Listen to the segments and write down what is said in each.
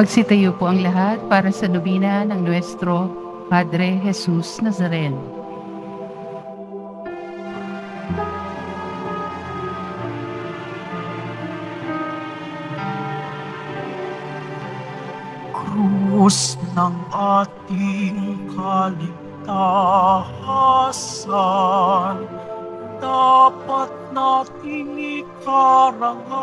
Magsitayo po ang lahat para sa nobina ng Nuestro Padre Jesus Nazareno. Krus ng ating kaligtasan, dapat nating ikarangal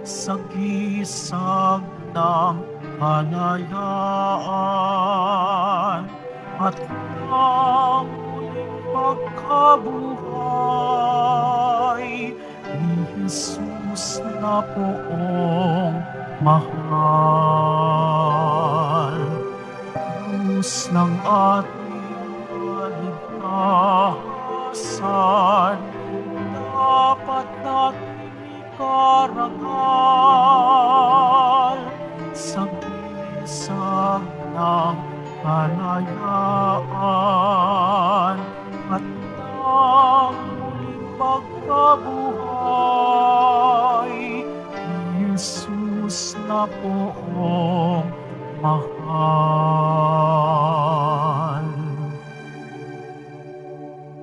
sa gisag ng kalayaan at ang muling pagkabuhay ni Jesus na poong mahal. Krus ng ating kaligtasan, dapat natin ikarangal sa gisag ng kalayaan at ang muling pagkabuhay ni Jesus na poong mahal.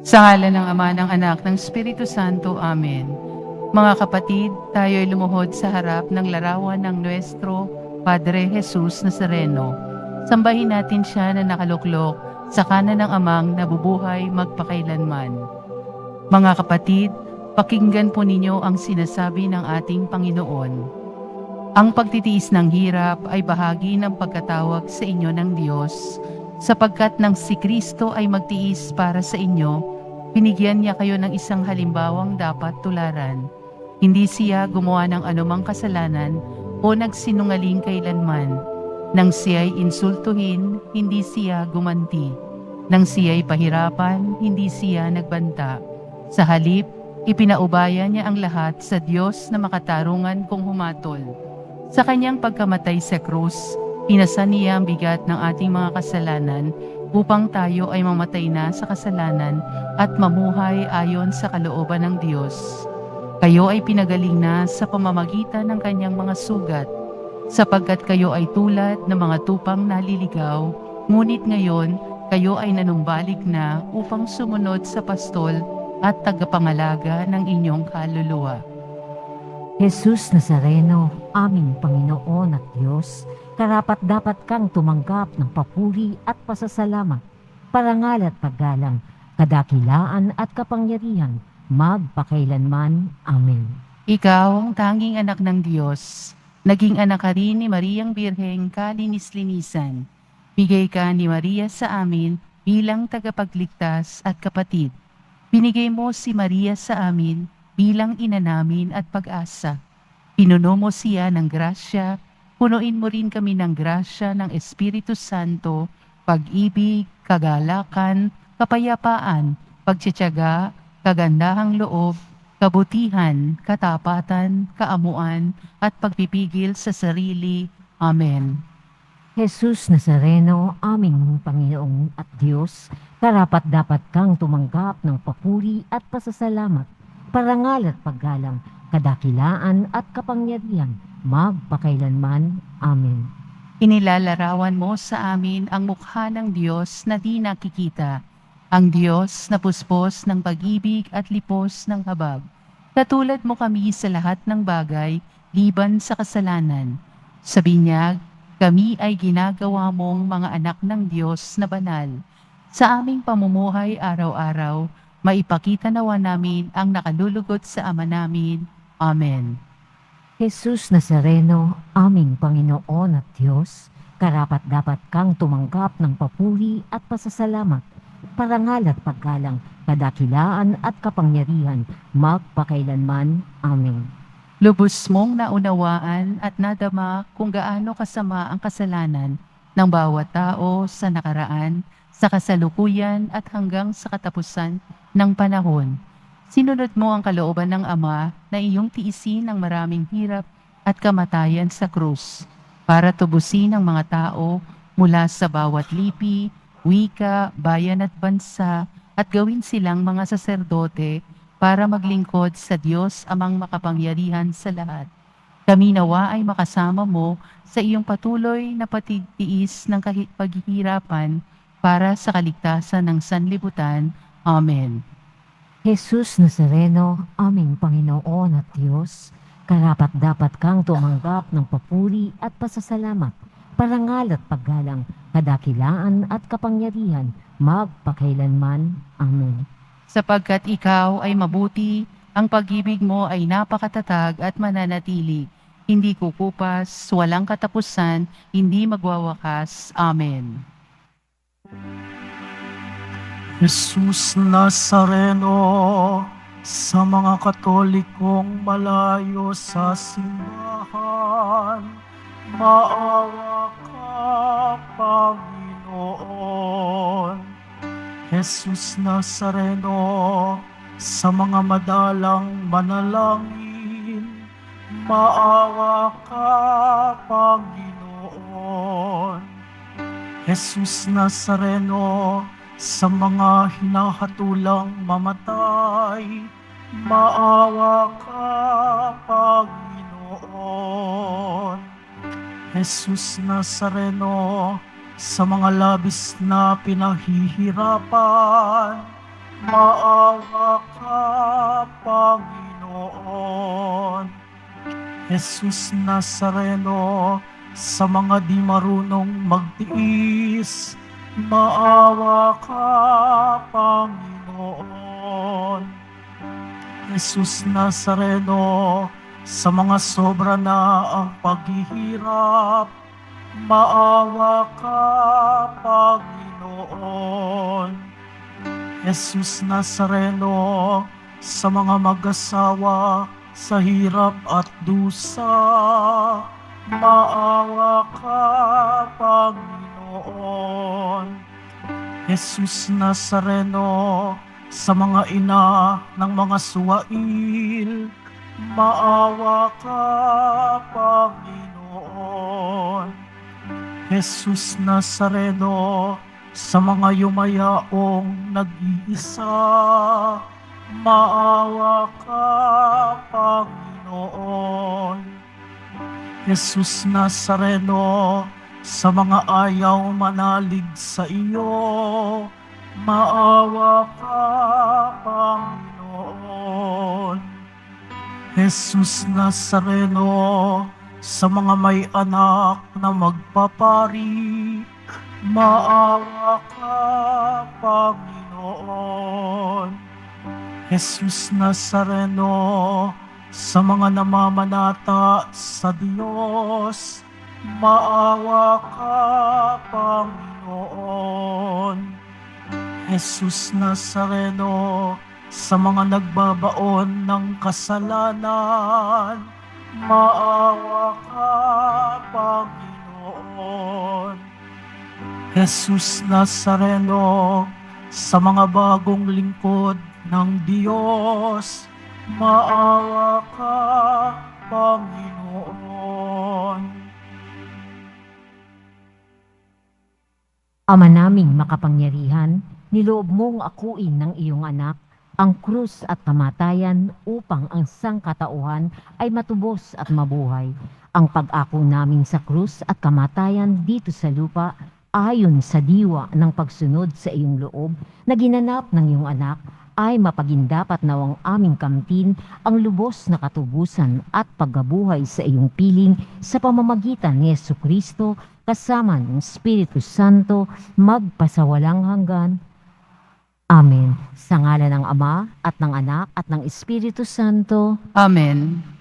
Sa ngalan ng Ama, ng Anak, ng Espiritu Santo. Amen. Mga kapatid, tayo'y lumuhod sa harap ng larawan ng Nuestro Padre Jesus Nazareno. Sambahin natin siya na nakaluklok sa kanan ng Amang nabubuhay magpakailanman. Mga kapatid, pakinggan po ninyo ang sinasabi ng ating Panginoon. Ang pagtitiis ng hirap ay bahagi ng pagkatawag sa inyo ng Diyos, sapagkat nang si Kristo ay magtiis para sa inyo, binigyan niya kayo ng isang halimbawang dapat tularan. Hindi siya gumawa ng anumang kasalanan o nagsinungaling kailanman. Nang siya'y insultuhin, hindi siya gumanti. Nang siya'y pahirapan, hindi siya nagbanta. Sa halip, ipinaubaya niya ang lahat sa Diyos na makatarungan kung humatol. Sa kanyang pagkamatay sa krus, pinasan niya ang bigat ng ating mga kasalanan upang tayo ay mamatay na sa kasalanan at mamuhay ayon sa kalooban ng Diyos. Kayo ay pinagaling na sa pamamagitan ng kanyang mga sugat, sapagkat kayo ay tulad ng mga tupang naliligaw, ngunit ngayon kayo ay nanumbalik na upang sumunod sa pastol at tagapangalaga ng inyong kaluluwa. Jesus Nazareno, aming Panginoon at Diyos, karapat-dapat kang tumanggap ng papuri at pasasalamat, parangal at paggalang, kadakilaan at kapangyarihan, magpakailanman. Amen. Ikaw ang tanging anak ng Diyos, naging anak ka rin ni Mariang Birheng kalinis-linisan. Bigay ka ni Maria sa amin bilang tagapagligtas at kapatid. Binigay mo si Maria sa amin bilang ina namin at pag-asa. Pinuno mo siya ng grasya, punuin mo rin kami ng grasya ng Espiritu Santo, pag-ibig, kagalakan, kapayapaan, pagtitiyaga, kagandahang loob, kabutihan, katapatan, kaamuan, at pagpipigil sa sarili. Amen. Jesus Nazareno, aming Panginoon at Diyos, karapat-dapat kang tumanggap ng papuri at pasasalamat, parangal at paggalang, kadakilaan at kapangyarihan, magpakailanman. Amen. Inilalarawan mo sa amin ang mukha ng Diyos na di nakikita, ang Diyos na puspos ng pag-ibig at lipos ng habag. Katulad mo kami sa lahat ng bagay, liban sa kasalanan. Sa binyag, kami ay ginagawa mong mga anak ng Diyos na banal. Sa aming pamumuhay araw-araw, maipakita nawa namin ang nakalulugod sa Ama namin. Amen. Jesus Nazareno, aming Panginoon at Diyos, karapat-dapat kang tumanggap ng papuri at pasasalamat, parangal at paggalang, kadakilaan at kapangyarihan, magpakailanman. Amen. Lubos mong naunawaan at nadama kung gaano kasama ang kasalanan ng bawat tao sa nakaraan, sa kasalukuyan at hanggang sa katapusan ng panahon. Sinunod mo ang kalooban ng Ama na iyong tiisin ang maraming hirap at kamatayan sa krus para tubusin ang mga tao mula sa bawat lipi, wika, bayan at bansa at gawin silang mga saserdote para maglingkod sa Diyos amang makapangyarihan sa lahat. Kami nawa ay makasama mo sa iyong patuloy na patigtiis ng paghihirapan para sa kaligtasan ng sanlibutan. Amen. Jesus Nazareno, aming Panginoon at Diyos, karapat-dapat kang tumanggap ng papuri at pasasalamat, parangal at paggalang, kadakilaan at kapangyarihan, magpakailanman. Amen. Sapagkat ikaw ay mabuti, ang pag-ibig mo ay napakatatag at mananatili. Hindi kukupas, walang katapusan, hindi magwawakas. Amen. Jesus Nazareno, sa mga Katolikong malayo sa simbahan, maawa ka, Panginoon. Jesus Nazareno, sa mga madalang manalangin, maawa ka, Panginoon. Jesus Nazareno, sa mga hinahatulang mamatay, maawa ka, Panginoon. Jesus Nazareno, sa mga labis na pinahihirapan, maawa ka, Panginoon. Jesus Nazareno, sa mga di marunong magtiis, maawa ka, Panginoon. Jesus Nazareno, sa mga sobra na ang paghihirap, maawa ka, Panginoon. Jesus Nazareno, sa mga mag-asawa sa hirap at dusa, maawa ka, Panginoon. Jesus Nazareno, sa mga ina ng mga suwail, maawa ka, Panginoon. Jesus Nazareno, sa mga yumayaong nag-iisa, maawa ka, Panginoon. Jesus Nazareno, sa mga ayaw manalig sa iyo, maawa ka, Panginoon. Jesus Nazareno, sa mga may anak na magpapari, maawa ka, Panginoon. Jesus Nazareno, sa mga namamanata sa Diyos, maawa ka, Panginoon. Jesus Nazareno, sa mga nagbabaon ng kasalanan, maawa ka, Panginoon. Jesus Nazareno, sa mga bagong lingkod ng Diyos, maawa ka, Panginoon. Ama naming makapangyarihan, niloob mong akuin ng iyong anak ang krus at kamatayan upang ang sangkatauhan ay matubos at mabuhay. Ang pag-ako namin sa krus at kamatayan dito sa lupa ayon sa diwa ng pagsunod sa iyong loob na ginanap ng iyong anak ay mapagindapat nawang aming kamtin ang lubos na katubusan at paggabuhay sa iyong piling sa pamamagitan ni Jesucristo kasama ng Espiritu Santo magpasawalang hanggan. Amen. Sa ngalan ng Ama at ng Anak at ng Espiritu Santo. Amen.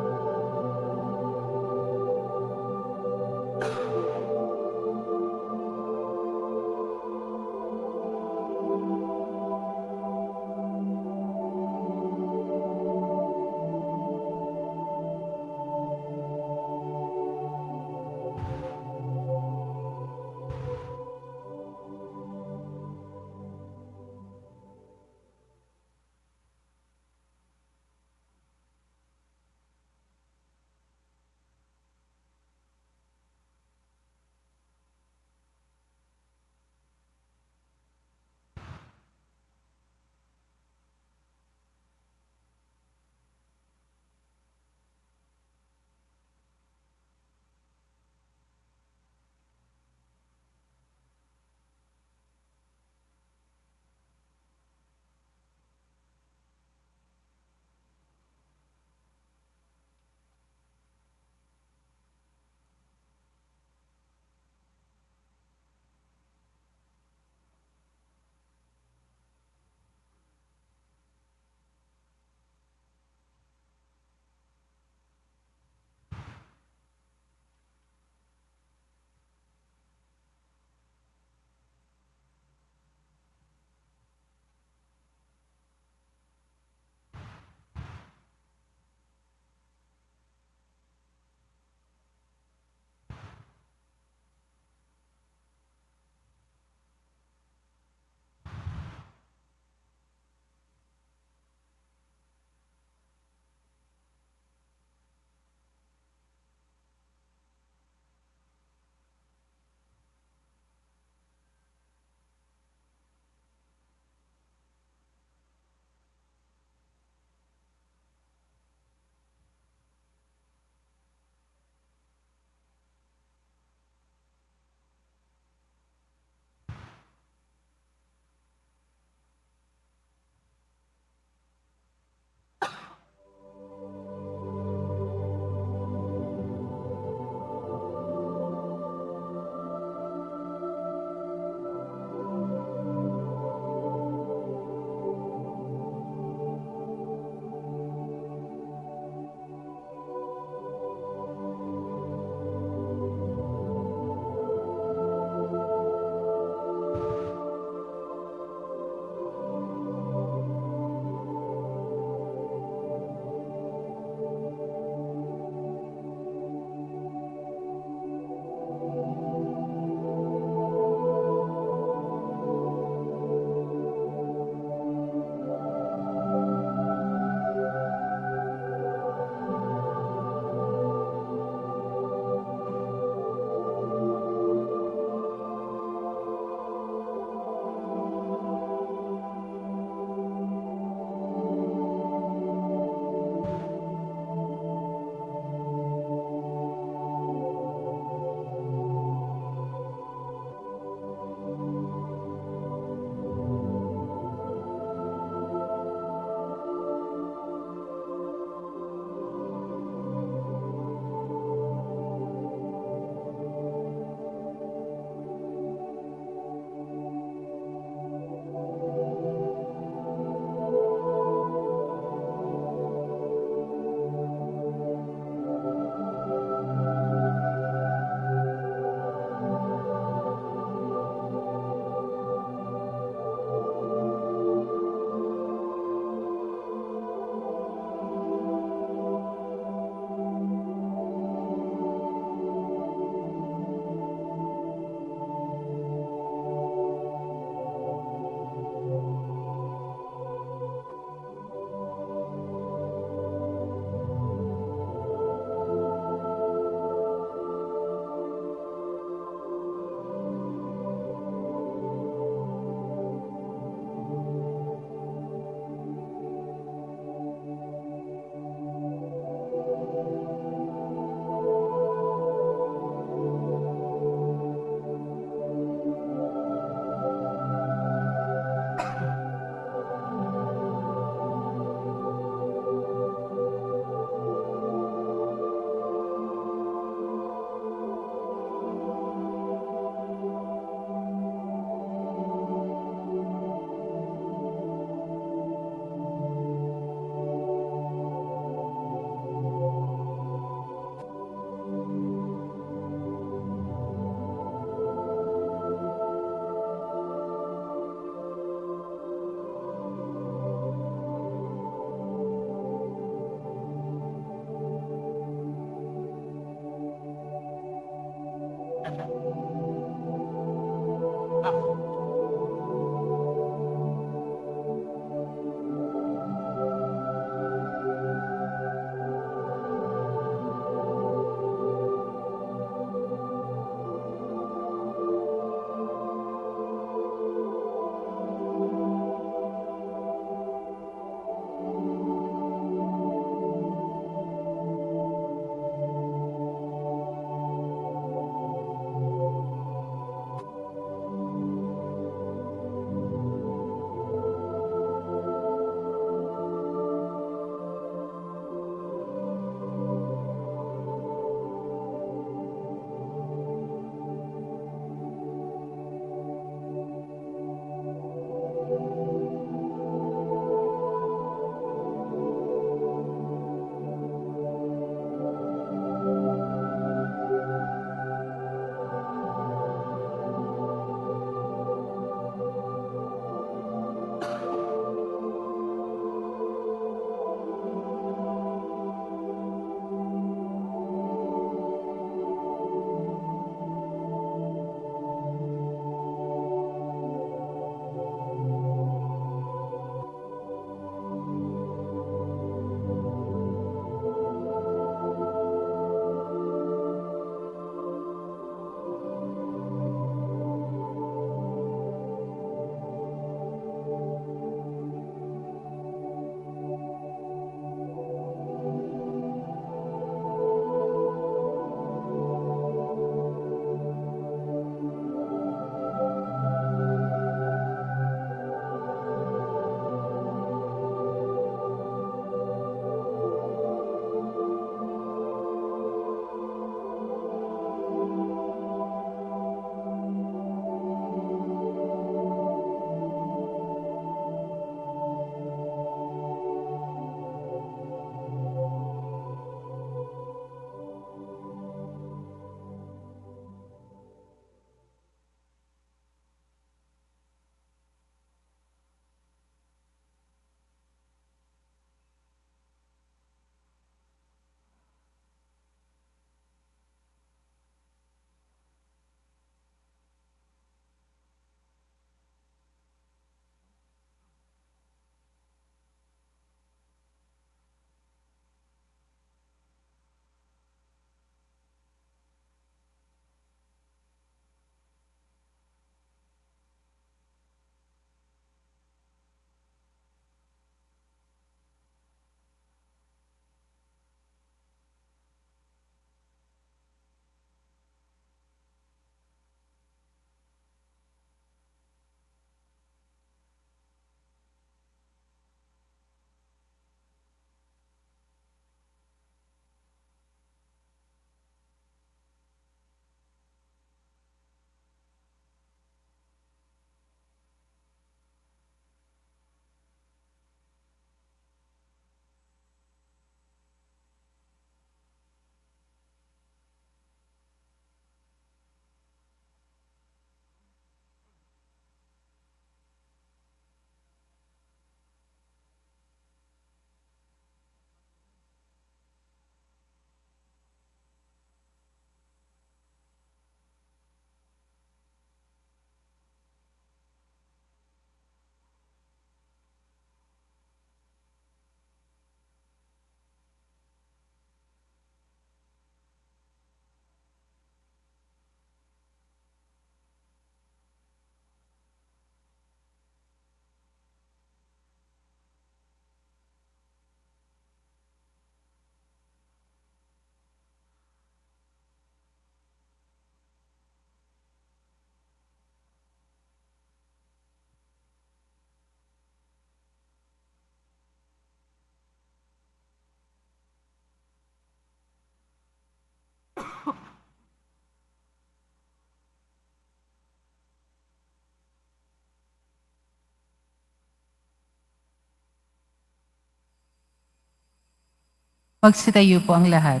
Magsitayo po ang lahat.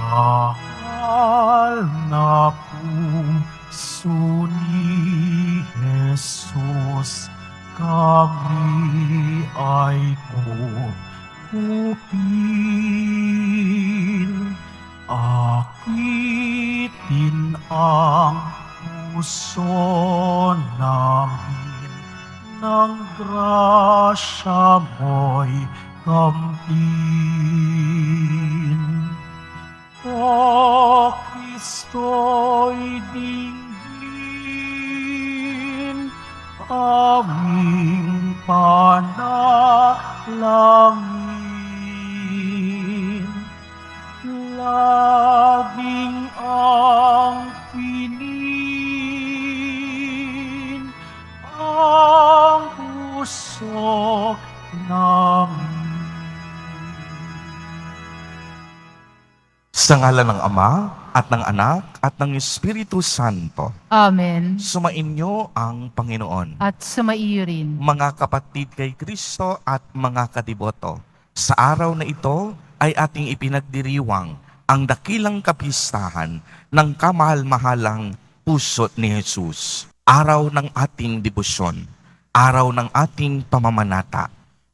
Mahal na puso ni Jesus, kami ay kupin. Akitin ang puso namin, ng grasya mo'y kamtin. O Kristo'y dinggin, aming panalangin. Laging ang pinin, ang puso namin. Sa ngalan ng Ama, at ng Anak, at ng Espiritu Santo, Amen. sumainyo ang Panginoon. At sumaiyo rin. Mga kapatid kay Kristo at mga kadiboto, sa araw na ito ay ating ipinagdiriwang ang dakilang kapistahan ng kamahal-mahalang puso ni Jesus. Araw ng ating debosyon, araw ng ating pamamanata,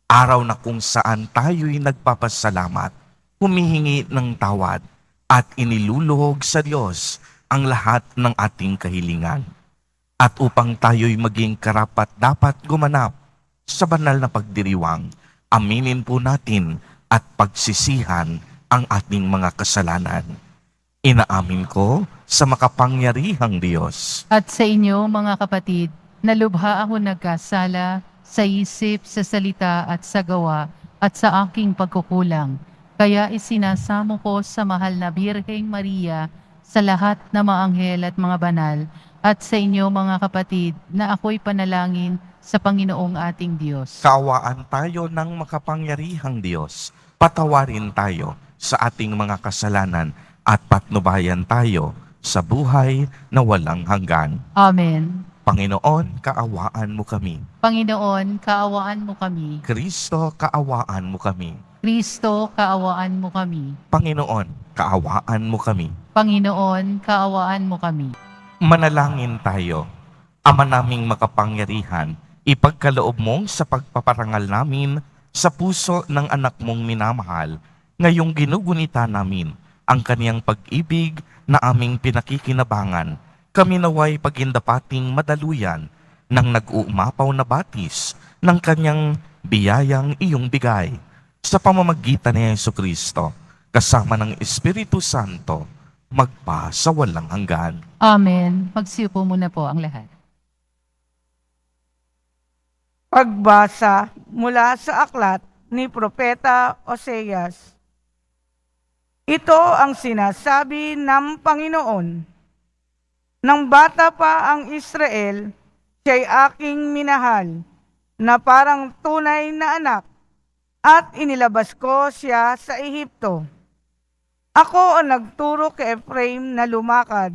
araw na kung saan tayo'y nagpapasalamat, humihingi ng tawad, at iniluluhog sa Diyos ang lahat ng ating kahilingan. At upang tayo'y maging karapat-dapat gumanap sa banal na pagdiriwang, aminin po natin at pagsisihan ang ating mga kasalanan. Inaamin ko sa makapangyarihang Diyos. At sa inyo, mga kapatid, na lubha ako nagkasala sa isip, sa salita at sa gawa at sa aking pagkukulang. Kaya isinasamo ko sa mahal na Birheng Maria, sa lahat na mga anghel at mga banal, at sa inyo mga kapatid, na ako'y panalangin sa Panginoong ating Diyos. Kaawaan tayo ng makapangyarihang Diyos. Patawarin tayo sa ating mga kasalanan at patnubayan tayo sa buhay na walang hanggan. Amen. Panginoon, kaawaan mo kami. Panginoon, kaawaan mo kami. Kristo, kaawaan mo kami. Kristo, kaawaan mo kami. Panginoon, kaawaan mo kami. Panginoon, kaawaan mo kami. Manalangin tayo. Ama naming makapangyarihan, ipagkaloob mo sa pagpaparangal namin sa puso ng anak mong minamahal, ngayong ginugunita namin ang kaniyang pag-ibig na aming pinakikinabangan. Kami naway pagindapating madaluyan ng nag-uumapaw na batis ng kaniyang biyayang iyong bigay. Sa pamamagitan ni Jesucristo, kasama ng Espiritu Santo, magpa sa walang hanggan. Amen. Magsiupo muna po ang lahat. Pagbasa mula sa aklat ni Propeta Oseas. Ito ang sinasabi ng Panginoon. Nang bata pa ang Israel, siya'y aking minahal, na parang tunay na anak, at inilabas ko siya sa Ehipto. Ako ang nagturo kay Ephraim na lumakad.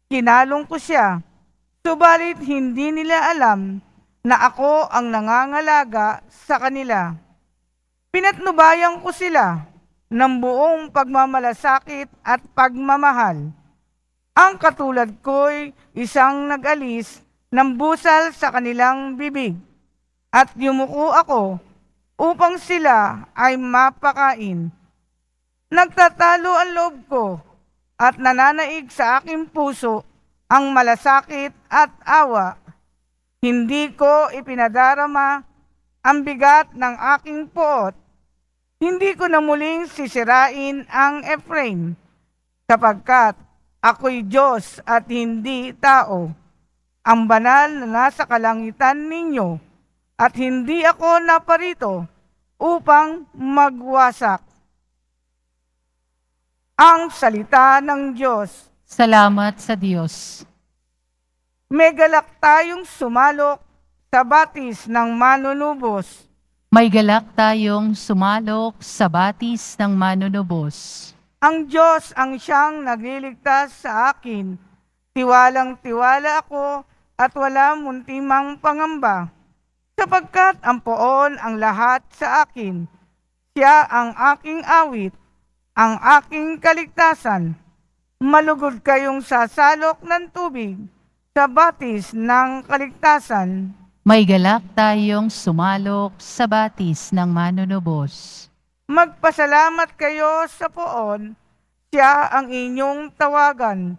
Kinalong ko siya, subalit hindi nila alam na ako ang nangangalaga sa kanila. Pinatnubayan ko sila ng buong pagmamalasakit at pagmamahal. Ang katulad ko'y isang nag-alis ng busal sa kanilang bibig, at yumuko ako upang sila ay mapakain. Nagtatalo ang loob ko at nananaig sa aking puso ang malasakit at awa. Hindi ko ipinadarama ang bigat ng aking puot. Hindi ko na muling sisirain ang Ephraim, sapagkat ako'y Diyos at hindi tao, ang banal na nasa kalangitan ninyo, at hindi ako naparito upang magwasak. Ang salita ng Diyos. Salamat sa Diyos. May galak tayong sumalok sa batis ng manunubos. May galak tayong sumalok sa batis ng manunubos. Ang Diyos ang siyang nagliligtas sa akin. Tiwalang-tiwala ako at wala muntimang pangamba. Sapagkat ang poon ang lahat sa akin. Siya ang aking awit, ang aking kaligtasan. Malugod kayong sasalok ng tubig sa batis ng kaligtasan. May galak tayong sumalok sa batis ng manunubos. Magpasalamat kayo sa poon, siya ang inyong tawagan.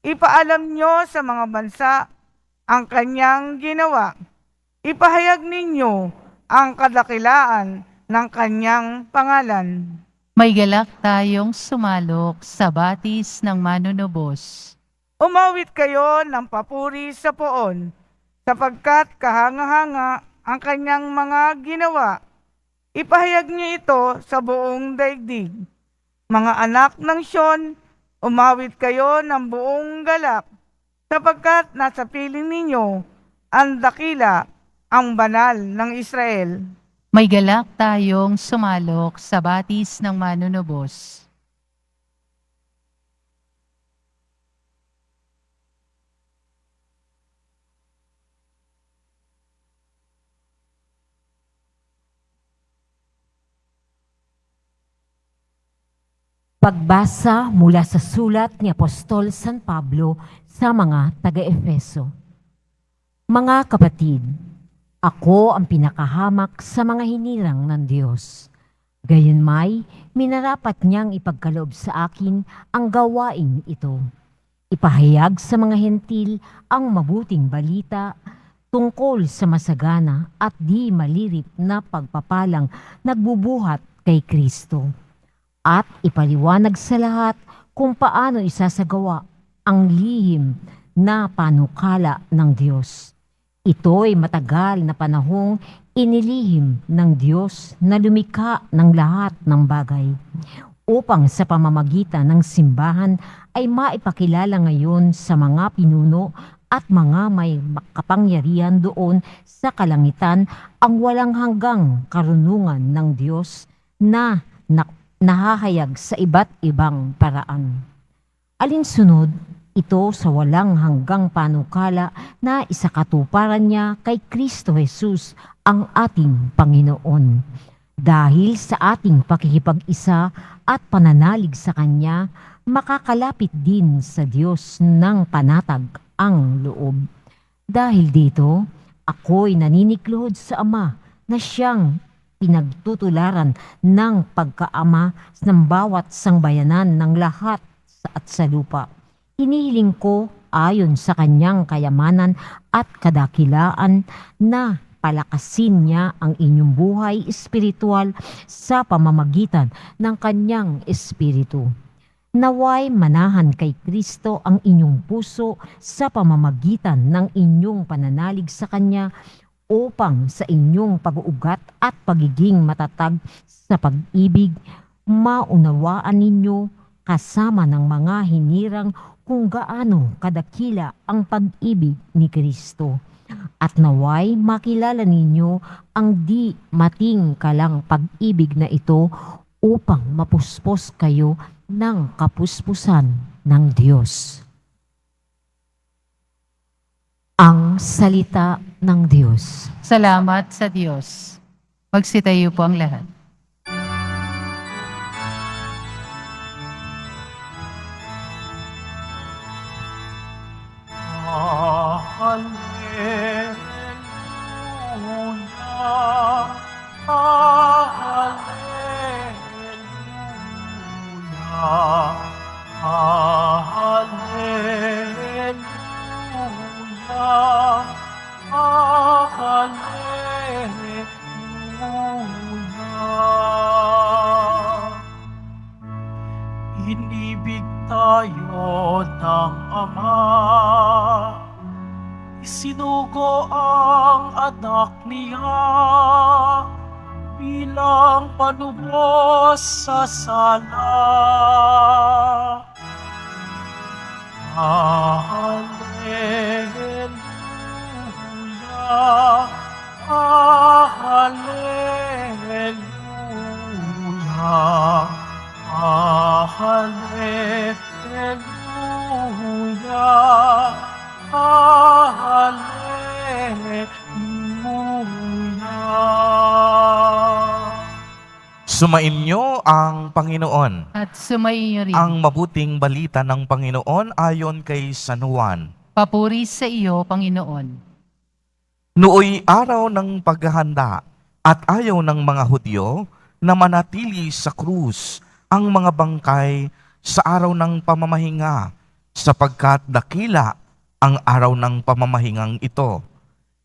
Ipaalam nyo sa mga bansa ang kanyang ginawa. Ipahayag ninyo ang kadakilaan ng kanyang pangalan. May galak tayong sumalok sa batis ng manunubos. Umawit kayo ng papuri sa poon, sapagkat kahanga-hanga ang kanyang mga ginawa. Ipahayag niyo ito sa buong daigdig. Mga anak ng Siyon, umawit kayo ng buong galak, sapagkat nasa piling ninyo ang dakila, ang banal ng Israel. May galak tayong sumalok sa batis ng manunubos. Pagbasa mula sa sulat ni Apostol San Pablo sa mga taga-Efeso. Mga kapatid, ako ang pinakahamak sa mga hinirang ng Diyos. Gayunmay, minarapat niyang ipagkaloob sa akin ang gawain ito. Ipahayag sa mga hentil ang mabuting balita tungkol sa masagana at di malirip na pagpapalang nagbubuhat kay Kristo. At ipaliwanag sa lahat kung paano isasagawa ang lihim na panukala ng Diyos. Ito'y matagal na panahong inilihim ng Diyos na lumikha ng lahat ng bagay, upang sa pamamagitan ng simbahan ay maipakilala ngayon sa mga pinuno at mga may kapangyarihan doon sa kalangitan ang walang hanggang karunungan ng Diyos na nahahayag sa iba't ibang paraan. Alinsunod, ito sa walang hanggang panukala na isakatuparan niya kay Kristo Jesus ang ating Panginoon. Dahil sa ating pakikipag-isa at pananalig sa Kanya, makakalapit din sa Diyos ng panatag ang loob. Dahil dito, ako'y naninikluhod sa Ama na siyang pinagtutularan ng pagkaama ng bawat sangbayanan ng lahat at sa lupa. Hinihiling ko ayon sa kanyang kayamanan at kadakilaan na palakasin niya ang inyong buhay espiritual sa pamamagitan ng kanyang espiritu. Naway manahan kay Kristo ang inyong puso sa pamamagitan ng inyong pananalig sa Kanya upang sa inyong pag-uugat at pagiging matatag sa pag-ibig, maunawaan ninyo kasama ng mga hinirang kung gaano kadakila ang pag-ibig ni Kristo. At naway makilala ninyo ang di matingkalang pag-ibig na ito upang mapuspos kayo ng kapuspusan ng Diyos. Ang salita ng Diyos. Salamat sa Diyos. Magsitayo po ang lahat. Inibig tayo ng Ama, isinugo ang anak niya bilang panubos sa sala. Hallelujah, Hallelujah. Sumainyo ang Panginoon. At sumaiyo rin. Ang mabuting balita ng Panginoon ayon kay San Juan. Papuri sa iyo, Panginoon. Nooy araw ng paghahanda at ayaw ng mga Hudyo na manatili sa krus ang mga bangkay sa araw ng pamamahinga, sapagkat dakila ang araw ng pamamahingang ito.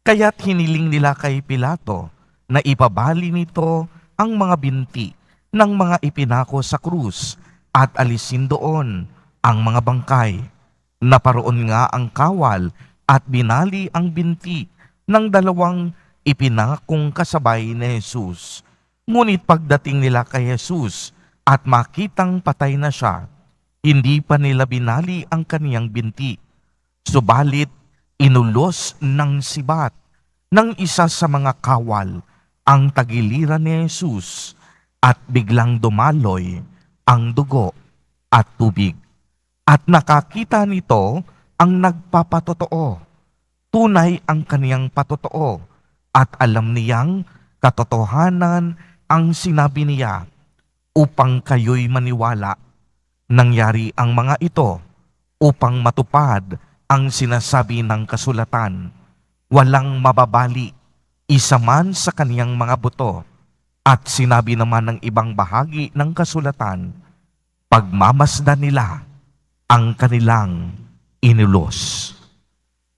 Kaya't hiniling nila kay Pilato na ipabali nito ang mga binti ng mga ipinako sa krus at alisin doon ang mga bangkay. Naparoon nga ang kawal at binali ang binti ng dalawang ipinakong kasabay ni Jesus. Ngunit pagdating nila kay Jesus at makitang patay na siya, hindi pa nila binali ang kaniyang binti. Subalit inulos ng sibat ng isa sa mga kawal ang tagiliran ni Jesus at biglang dumaloy ang dugo at tubig. At nakakita nito ang nagpapatotoo. Tunay ang kaniyang patotoo at alam niyang katotohanan ang sinabi niya upang kayo'y maniwala. Nangyari ang mga ito upang matupad ang sinasabi ng kasulatan. Walang mababali isa man sa kaniyang mga buto. At sinabi naman ng ibang bahagi ng kasulatan, pagmamasdan nila ang kanilang inulos.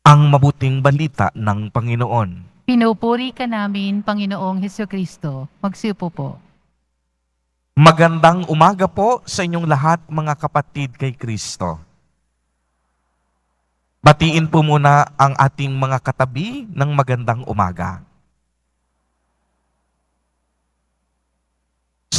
Ang mabuting balita ng Panginoon. Pinupuri ka namin, Panginoong Hesukristo. Magsiupo po. Magandang umaga po sa inyong lahat, mga kapatid kay Kristo. Batiin po muna ang ating mga katabi ng magandang umaga.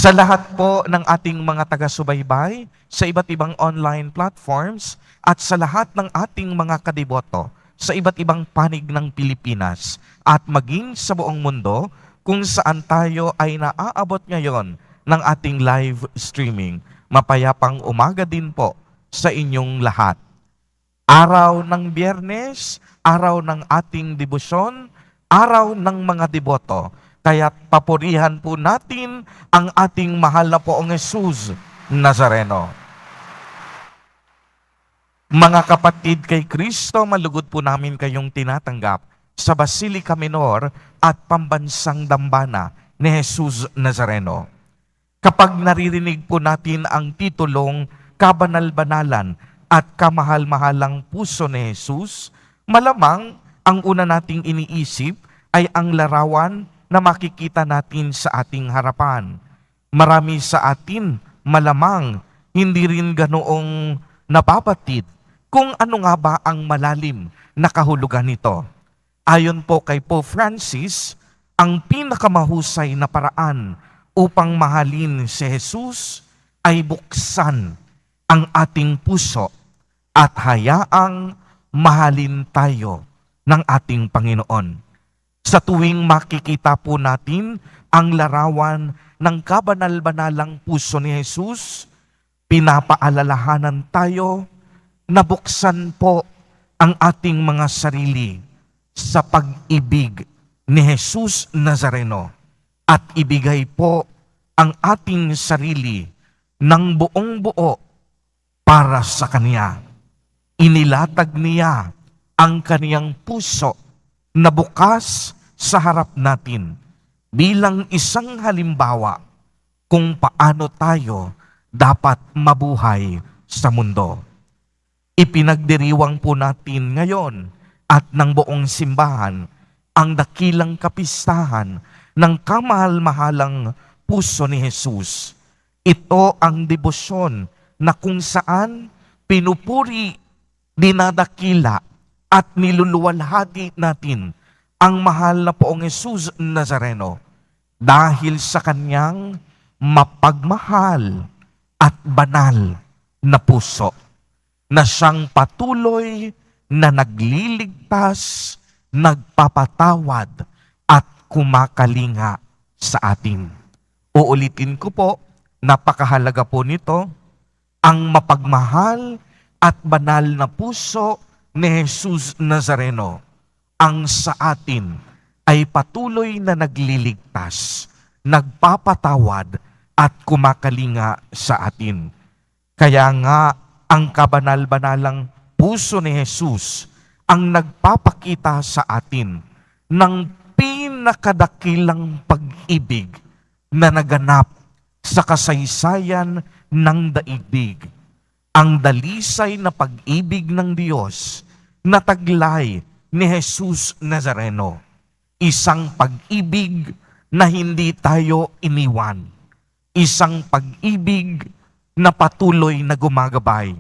Sa lahat po ng ating mga taga-subaybay sa iba't ibang online platforms at sa lahat ng ating mga kadiboto sa iba't ibang panig ng Pilipinas at maging sa buong mundo kung saan tayo ay naaabot ngayon ng ating live streaming. Mapayapang umaga din po sa inyong lahat. Araw ng Biyernes, araw ng ating debosyon, araw ng mga deboto. Kaya't papurihan po natin ang ating mahal na Poong Jesus Nazareno. Mga kapatid kay Kristo, malugod po namin kayong tinatanggap sa Basilica Minor at Pambansang Dambana ni Jesus Nazareno. Kapag naririnig po natin ang titulong Kabanal-banalan at Kamahal-mahalang Puso ni Jesus, malamang ang una nating iniisip ay ang larawan na makikita natin sa ating harapan. Marami sa atin malamang hindi rin ganoong napabatid kung ano nga ba ang malalim na kahulugan nito. Ayon po kay Pope Francis, ang pinakamahusay na paraan upang mahalin si Jesus ay buksan ang ating puso at hayaang mahalin tayo ng ating Panginoon. Sa tuwing makikita po natin ang larawan ng kabanal-banalang puso ni Jesus, pinapaalalahanan tayo na buksan po ang ating mga sarili sa pag-ibig ni Jesus Nazareno at ibigay po ang ating sarili ng buong buo para sa Kanya. Inilatag niya ang Kaniyang puso na bukas sa harap natin bilang isang halimbawa kung paano tayo dapat mabuhay sa mundo. Ipinagdiriwang po natin ngayon at ng buong simbahan ang dakilang kapistahan ng kamahal-mahalang puso ni Jesus. Ito ang debosyon na kung saan pinupuri, dinadakila at niluluwalhati natin ang mahal na Poong Jesus Nazareno dahil sa Kanyang mapagmahal at banal na puso na siyang patuloy na nagliligtas, nagpapatawad at kumakalinga sa atin. Uulitin ko po, napakahalaga po nito, ang mapagmahal at banal na puso ni Jesus Nazareno ang sa atin ay patuloy na nagliligtas, nagpapatawad at kumakalinga sa atin. Kaya nga, ang kabanal-banalang puso ni Jesus ang nagpapakita sa atin ng pinakadakilang pag-ibig na naganap sa kasaysayan ng daigdig. Ang dalisay na pag-ibig ng Diyos na taglay ni Jesus Nazareno. Isang pag-ibig na hindi tayo iniwan. Isang pag-ibig na patuloy na gumagabay.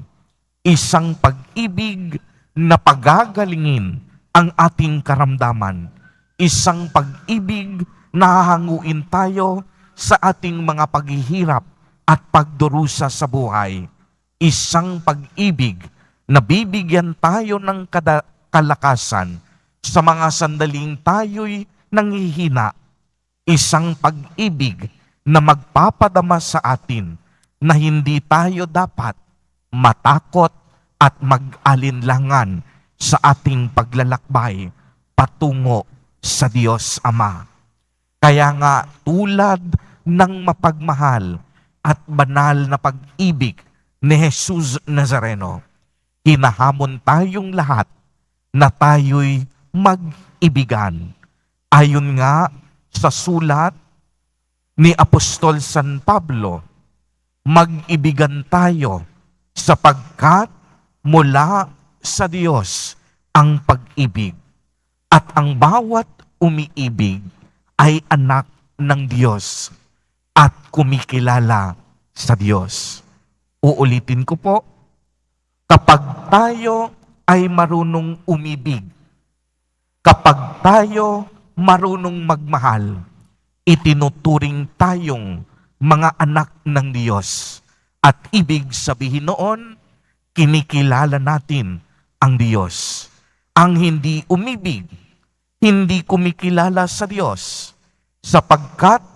Isang pag-ibig na pagagalingin ang ating karamdaman. Isang pag-ibig na hahanguin tayo sa ating mga paghihirap at pagdurusa sa buhay. Isang pag-ibig na bibigyan tayo ng kalakasan sa mga sandaling tayo'y nanghihina. Isang pag-ibig na magpapadama sa atin na hindi tayo dapat matakot at mag-alinlangan sa ating paglalakbay patungo sa Diyos Ama. Kaya nga tulad ng mapagmahal at banal na pag-ibig ni Jesus Nazareno, hinahamon tayong lahat na tayo'y mag-ibigan. Ayon nga sa sulat ni Apostol San Pablo, mag-ibigan tayo sapagkat mula sa Diyos ang pag-ibig at ang bawat umiibig ay anak ng Diyos at kumikilala sa Diyos. Uulitin ko po, kapag tayo ay marunong umibig, kapag tayo marunong magmahal, itinuturing tayong mga anak ng Diyos. At ibig sabihin noon, kinikilala natin ang Diyos. Ang hindi umibig, hindi kumikilala sa Diyos. Sapagkat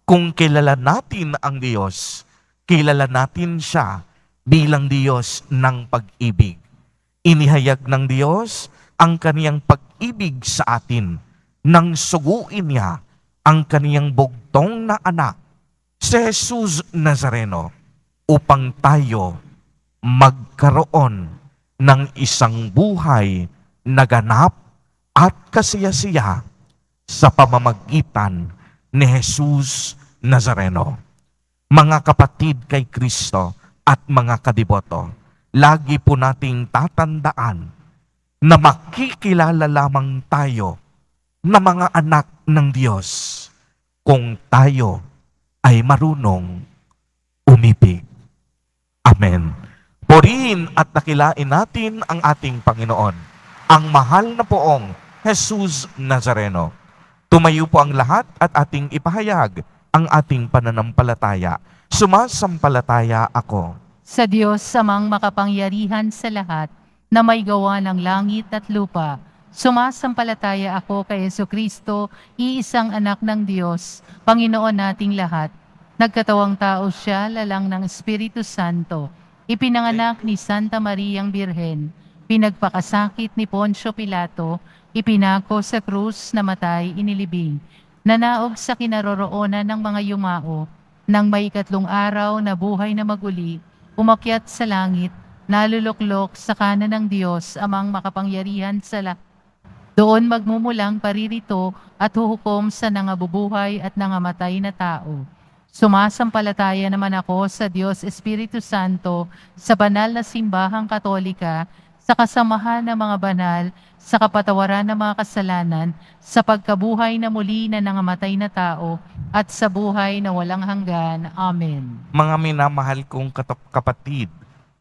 kung kilala natin ang Diyos, kilala natin siya bilang Diyos ng pag-ibig. Inihayag ng Diyos ang kaniyang pag-ibig sa atin nang suguin niya ang kaniyang bugtong na anak, si Jesus Nazareno, upang tayo magkaroon ng isang buhay na ganap at kasiyasiya sa pamamagitan ni Jesus Nazareno. Mga kapatid kay Kristo at mga kadiboto, lagi po nating tatandaan na makikilala lamang tayo na mga anak ng Diyos kung tayo ay marunong umibig. Amen. Purihin at dakilain natin ang ating Panginoon, ang mahal na poong Jesus Nazareno. Tumayo po ang lahat at ating ipahayag ang ating pananampalataya. Sumasampalataya ako Sa Diyos samang makapangyarihan sa lahat, na may gawa ng langit at lupa. Sumasampalataya ako kay Jesucristo, iisang anak ng Diyos, Panginoon nating lahat. Nagkatawang tao siya, lalang ng Espiritu Santo. Ipinanganak ni Santa Mariang Birhen. Pinagpakasakit ni Poncio Pilato. Ipinako sa krus, namatay, inilibing. Nanaog sa kinaroroonan ng mga yumao. Nang may 3 araw na buhay na maguli, umakyat sa langit, naluluklok sa kanan ng Diyos, amang makapangyarihan sa lahat. Doon magmumulang paririto at huhukom sa nangabubuhay at nangamatay na tao. Sumasampalataya naman ako sa Diyos Espiritu Santo, sa banal na simbahang katolika, sa kasamahan ng mga banal, sa kapatawaran ng mga kasalanan, sa pagkabuhay na muli na nangamatay na tao, at sa buhay na walang hanggan. Amen. Mga minamahal kong kapatid,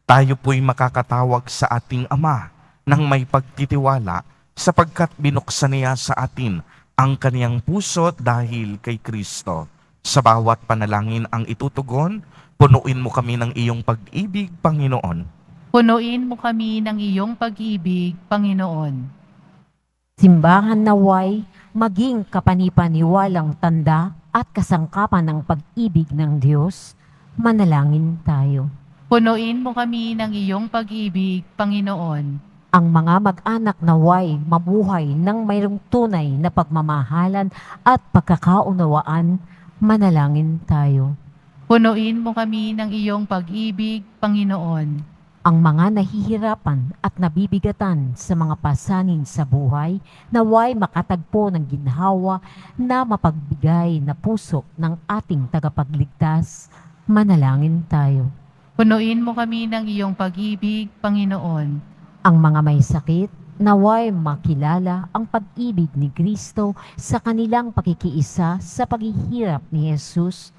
tayo po'y makakatawag sa ating Ama ng may pagtitiwala sapagkat binuksan niya sa atin ang kaniyang puso dahil kay Kristo. Sa bawat panalangin ang itutugon, punuin mo kami ng iyong pag-ibig, Panginoon. Punuin mo kami ng iyong pag-ibig, Panginoon. Simbahan naway maging kapanipaniwalang tanda at kasangkapan ng pag-ibig ng Diyos. Manalangin tayo. Punuin mo kami ng iyong pag-ibig, Panginoon. Ang mga mag-anak naway mabuhay ng mayroong tunay na pagmamahalan at pagkakaunawaan. Manalangin tayo. Punuin mo kami ng iyong pag-ibig, Panginoon. Ang mga nahihirapan at nabibigatan sa mga pasanin sa buhay, naway makatagpo ng ginhawa na mapagbigay na puso ng ating tagapagligtas. Manalangin tayo. Punuin mo kami ng iyong pag-ibig, Panginoon. Ang mga may sakit, naway makilala ang pag-ibig ni Kristo sa kanilang pakikiisa sa paghihirap ni Jesus.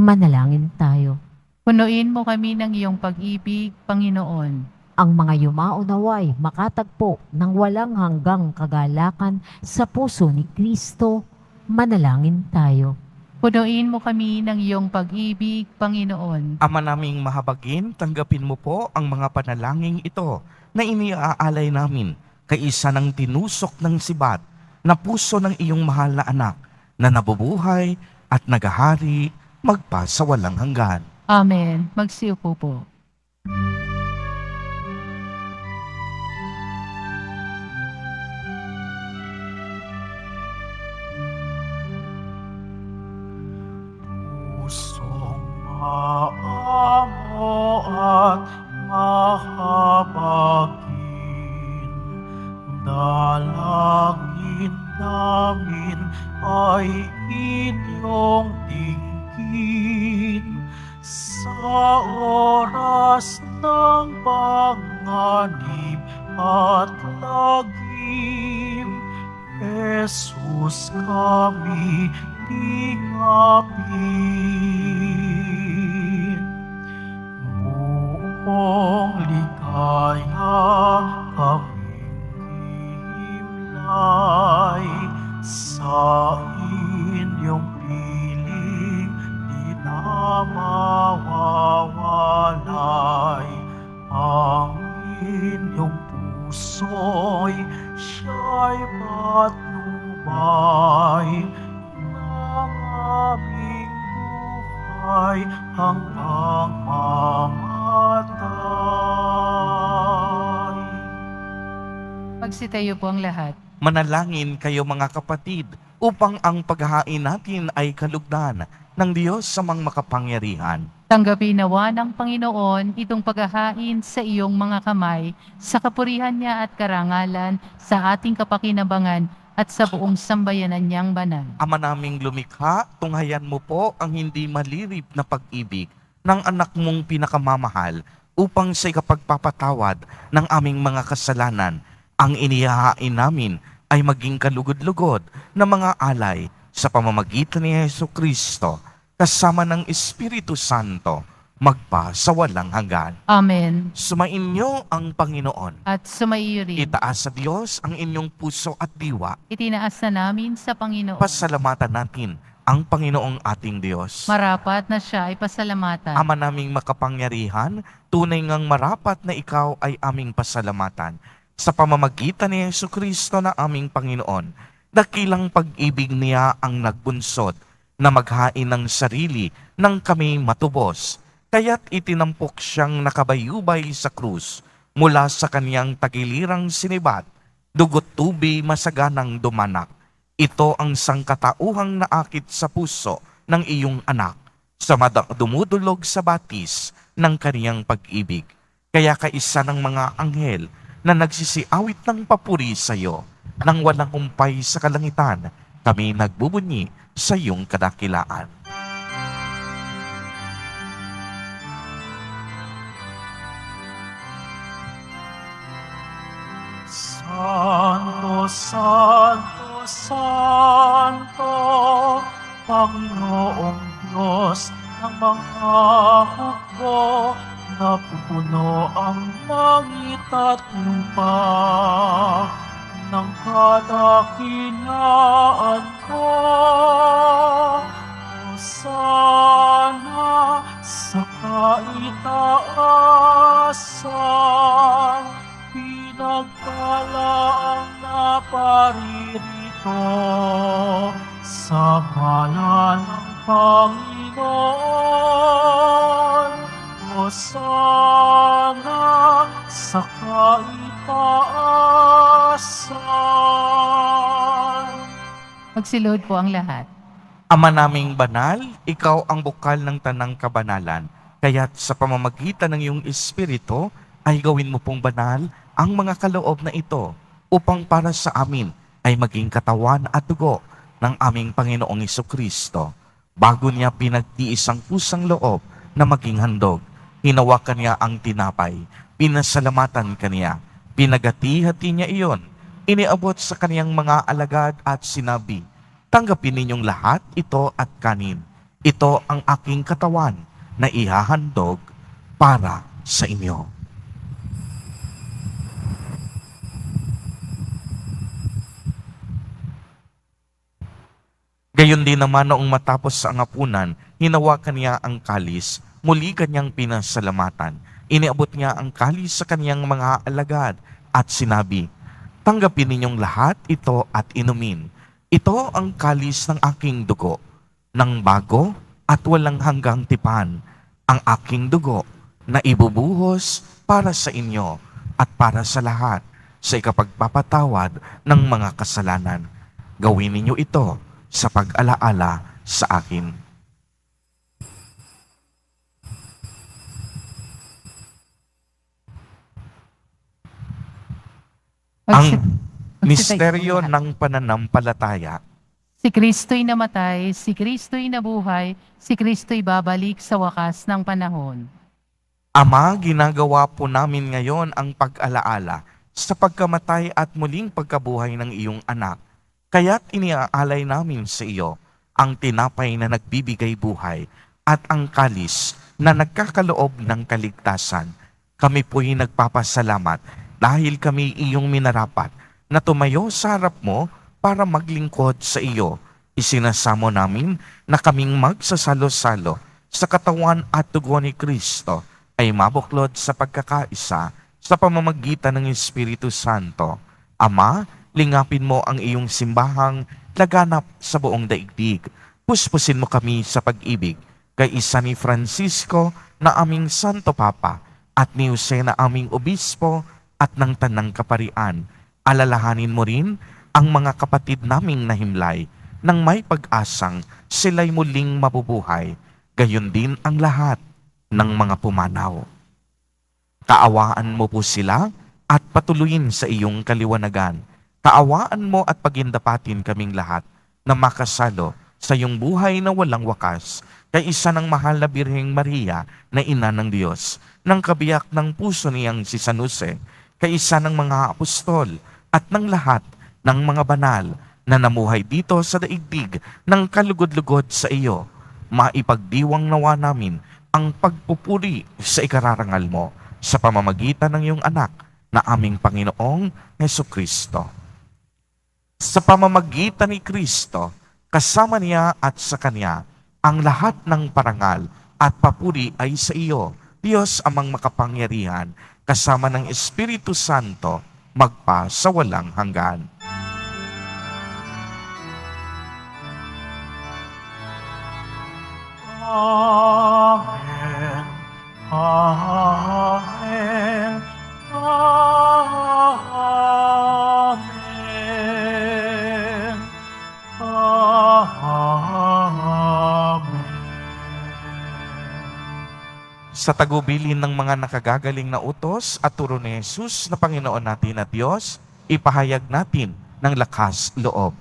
Manalangin tayo. Punuin mo kami ng iyong pag-ibig, Panginoon. Ang mga yumao naway makatagpo ng walang hanggang kagalakan sa puso ni Kristo. Manalangin tayo. Punuin mo kami ng iyong pag-ibig, Panginoon. Ama naming mahabagin, tanggapin mo po ang mga panalangin ito na iniaalay namin kay isa ng tinusok ng sibat na puso ng iyong mahal na anak na nabubuhay at nagahari magpasawalang hanggan. Amen. Magsiupo po. Pusong maamo at mahabagin, dalangin namin ay inyong dinggin. Sa oras ng panganib at lagim, Jesus kami tingapin. Buong ligaya kaming himlay sa inyong piling di na mawawalay. Ang inyong puso'y siya'y patnubay ng aming buhay hanggang mamatay. Magsitayo po ang lahat. Manalangin kayo mga kapatid upang ang paghahain natin ay kalugdan ng Diyos sa mga makapangyarihan. Tanggapin nawa ng Panginoon itong paghahain sa iyong mga kamay, sa kapurihan niya at karangalan, sa ating kapakinabangan at sa buong sambayanan niyang banal. Ama naming lumikha, tunghayan mo po ang hindi malirip na pag-ibig ng anak mong pinakamamahal upang sa ikapagpapatawad ng aming mga kasalanan, ang inihahain namin ay maging kalugod-lugod na mga alay sa pamamagitan ni Jesucristo kasama ng Espiritu Santo magpa sa walang hanggan. Amen. Sumainyo ang Panginoon. At sumaiyo rin. Itaas sa Diyos ang inyong puso at diwa. Itinaas na namin sa Panginoon. Pasalamatan natin ang Panginoong ating Diyos. Marapat na siya ay pasalamatan. Ama naming makapangyarihan, tunay ngang marapat na ikaw ay aming pasalamatan. Sa pamamagitan ni Jesucristo na aming Panginoon, dakilang pag-ibig niya ang nagbunsod na maghain ng sarili nang kami matubos. Kaya't itinampok siyang nakabayubay sa krus mula sa kaniyang tagilirang sinibat, dugot tubi masaganang dumanak. Ito ang sangkatauhang naakit sa puso ng iyong anak sa dumudulog sa batis ng kaniyang pag-ibig. Kaya kaisa ng mga anghel na nagsisiawit ng papuri sa iyo, nang walang umpay sa kalangitan, kami nagbubunyi sa iyong kadakilaan. Santo, Santo, Santo, Panginoong Diyos ng mga hukbo, napupuno ang langit at lupa ng kadakilaan mo. Hosana sa kaitaasan, pinagpala ang naparirito sa ngalan ng Panginoon. Hosana sa kaitaasan. Magsilod po ang lahat. Ama naming banal, ikaw ang bukal ng tanang kabanalan. Kaya't sa pamamagitan ng iyong Espiritu, ay gawin mo pong banal ang mga kaloob na ito upang para sa amin ay maging katawan at dugo ng aming Panginoong Jesucristo. Bago niya pinagtiis ang kusang loob na maging handog, hinawakan niya ang tinapay, pinasalamatan kaniya, pinagati-hati niya iyon, iniabot sa kaniyang mga alagad at sinabi, "Tanggapin ninyong lahat ito at kanin. Ito ang aking katawan na ihahandog para sa inyo." Gayon din naman noong matapos ang hapunan, hinawakan niya ang kalis, muli kanyang pinasalamatan. Iniabot niya ang kalis sa kaniyang mga alagad at sinabi, "Tanggapin ninyong lahat ito at inumin. Ito ang kalis ng aking dugo, ng bago at walang hanggang tipan, ang aking dugo na ibubuhos para sa inyo at para sa lahat sa ikapagpapatawad ng mga kasalanan. Gawin ninyo ito sa pag-alaala sa akin." Ang misteryo ng pananampalataya. Si Kristo'y namatay, si Kristo'y nabuhay, si Kristo'y babalik sa wakas ng panahon. Ama, ginagawa po namin ngayon ang pag-alaala sa pagkamatay at muling pagkabuhay ng iyong anak. Kaya't iniaalay namin sa iyo ang tinapay na nagbibigay buhay at ang kalis na nagkakaloob ng kaligtasan. Kami po'y nagpapasalamat dahil kami iyong minarapat na tumayo sa harap mo para maglingkod sa iyo. Isinasamo namin na kaming magsasalo-salo sa katawan at dugo ni Kristo ay mabuklod sa pagkakaisa sa pamamagitan ng Espiritu Santo. Ama, lingapin mo ang iyong simbahang laganap sa buong daigdig. Puspusin mo kami sa pag-ibig kay isa ni Francisco na aming Santo Papa at ni Jose na aming Obispo at ng Tanang Kaparian. Alalahanin mo rin ang mga kapatid naming nahimlay nang may pag-asang sila'y muling mabubuhay. Gayon din ang lahat ng mga pumanaw. Kaawaan mo po sila at patuloyin sa iyong kaliwanagan. Kaawaan mo at pagindapatin kaming lahat na makasalo sa iyong buhay na walang wakas kay isa ng mahal na Birheng Maria na ina ng Diyos, ng kabiyak ng puso niyang si San Jose, kay isa ng mga apostol at ng lahat ng mga banal na namuhay dito sa daigdig ng kalugod-lugod sa iyo. Maipagdiwang nawa namin ang pagpupuri sa ikararangal mo sa pamamagitan ng iyong anak na aming Panginoong Hesukristo. Sa pamamagitan ni Kristo, kasama niya at sa Kanya, ang lahat ng parangal at papuri ay sa iyo, Diyos amang makapangyarihan, kasama ng Espiritu Santo, magpa sa walang hanggan. Amen. Amen. Amen. Sa tagubilin ng mga nakagagaling na utos at turo ni Jesus na Panginoon natin at Diyos, ipahayag natin ng lakas loob.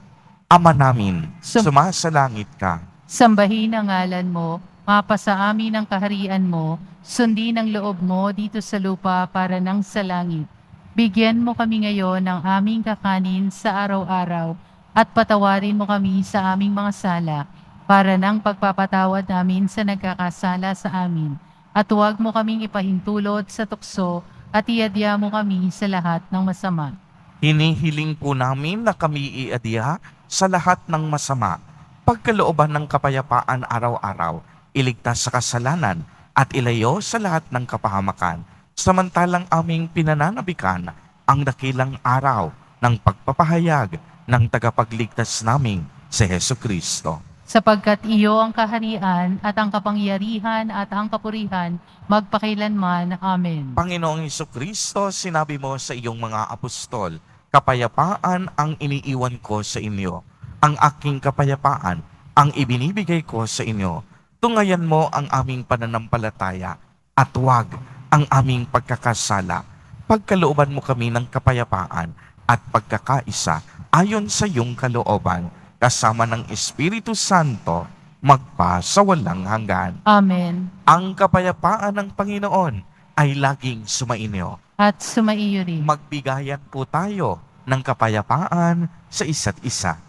Ama namin, sumasalangit ka. Sambahin ang ngalan mo, mapasa amin ang kaharian mo, sundin ang loob mo dito sa lupa para nang sa langit. Bigyan mo kami ngayon ng aming kakanin sa araw-araw at patawarin mo kami sa aming mga sala para nang pagpapatawad namin sa nagkakasala sa amin. At huwag mo kaming ipahintulot sa tukso at iadya mo kami sa lahat ng masama. Hinihiling po namin na kami iadya sa lahat ng masama, pagkalooban ng kapayapaan araw-araw, iligtas sa kasalanan at ilayo sa lahat ng kapahamakan, samantalang aming pinananabikan ang dakilang araw ng pagpapahayag ng tagapagligtas naming si Hesukristo. Sapagkat iyo ang kaharian at ang kapangyarihan at ang kapurihan magpakailanman. Amen. Panginoong Hesukristo, sinabi mo sa iyong mga apostol, kapayapaan ang iniiwan ko sa inyo. Ang aking kapayapaan ang ibinibigay ko sa inyo. Tungayan mo ang aming pananampalataya at huwag ang aming pagkakasala. Pagkalooban mo kami ng kapayapaan at pagkakaisa ayon sa iyong kalooban, kasama ng Espiritu Santo, magpa sa walang hanggan. Amen. Ang kapayapaan ng Panginoon ay laging sumainyo. At sumaiyo rin. Magbigayan po tayo ng kapayapaan sa isa't isa.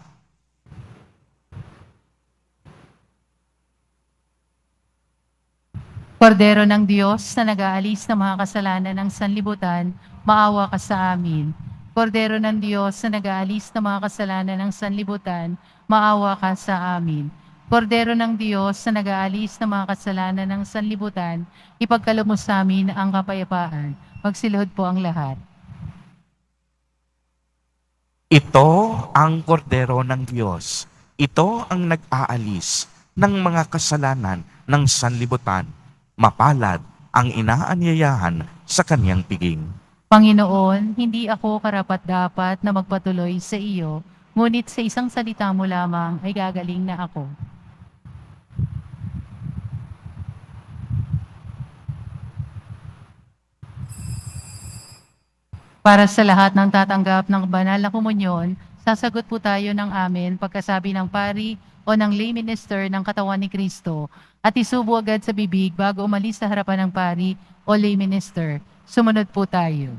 Kordero ng Diyos na nag-aalis ng mga kasalanan ng sanlibutan, maawa ka sa amin. Kordero ng Diyos na nag-aalis ng mga kasalanan ng sanlibutan, maawa ka sa amin. Kordero ng Diyos na nag-aalis ng mga kasalanan ng sanlibutan, ipagkaloob mo sa amin ang kapayapaan. Magsilhod po ang lahat. Ito ang kordero ng Diyos. Ito ang nag-aalis ng mga kasalanan ng sanlibutan. Mapalad ang inaanyayahan sa kanyang piging. Panginoon, hindi ako karapat-dapat na magpatuloy sa iyo, ngunit sa isang salita mo lamang ay gagaling na ako. Para sa lahat ng tatanggap ng banal na komunyon, sasagot po tayo ng amen pagkasabi ng pari o ng lay minister ng katawan ni Kristo at isubo agad sa bibig bago umalis sa harapan ng pari o lay minister. Sumunod po tayo.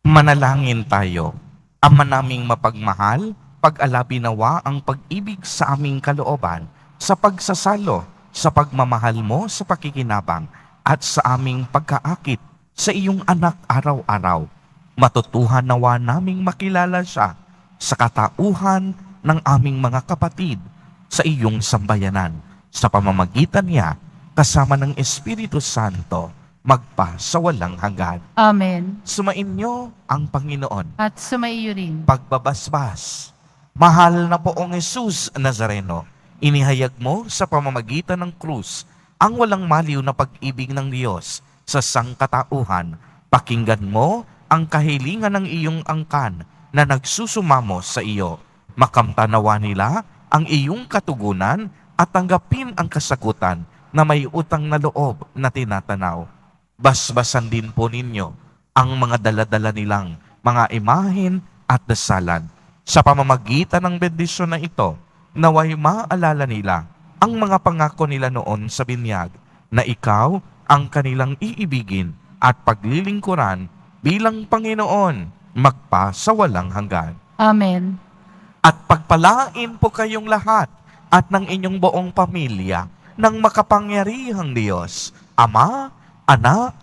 Manalangin tayo. Ama naming mapagmahal, pag-alabi nawa ang pag-ibig sa aming kalooban, sa pagsasalo, sa pagmamahal mo sa pakikinabang, at sa aming pagkaakit sa iyong anak araw-araw. Matutuhan nawa naming makilala siya sa katauhan ng aming mga kapatid sa iyong sambayanan. Sa pamamagitan niya, kasama ng Espiritu Santo, magpa sa walang hanggan. Amen. Sumainyo ang Panginoon. At sumaiyo rin. Pagbabasbas. Mahal na Poong Jesus Nazareno, inihayag mo sa pamamagitan ng krus ang walang maliw na pag-ibig ng Diyos sa sangkatauhan. Pakinggan mo ang kahilingan ng iyong angkan na nagsusumamo sa iyo. Makamtanawa nila ang iyong katugunan at tanggapin ang kasagutan na may utang na loob na tinatanaw. Basbasan din po ninyo ang mga daladala nilang mga imahen at dasalan. Sa pamamagitan ng bendisyon na ito, naway maalala nila ang mga pangako nila noon sa binyag na ikaw ang kanilang iibigin at paglilingkuran bilang Panginoon magpa sa walang hanggan. Amen. At pagpalain po kayong lahat at ng inyong buong pamilya ng makapangyarihang Diyos, Ama, Anak,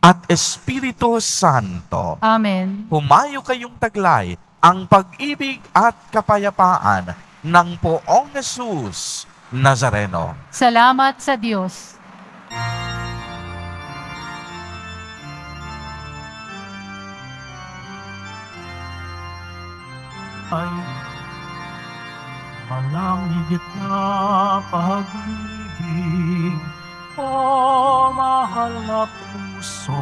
at Espiritu Santo. Amen. Humayo kayong taglay ang pag-ibig at kapayapaan ng Poong Jesus Nazareno. Salamat sa Diyos. Ay walang higit na pag-ibig, o mahal na puso,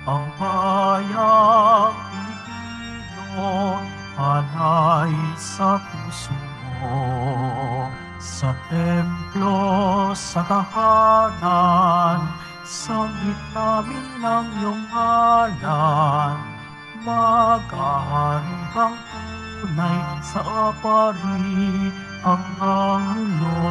ang bayang Pilipino, alay sa puso mo. Sa templo, sa tahanan, sambit namin ng iyong ngalan, mag-ahari kang tunay sa apari hanggang ulo.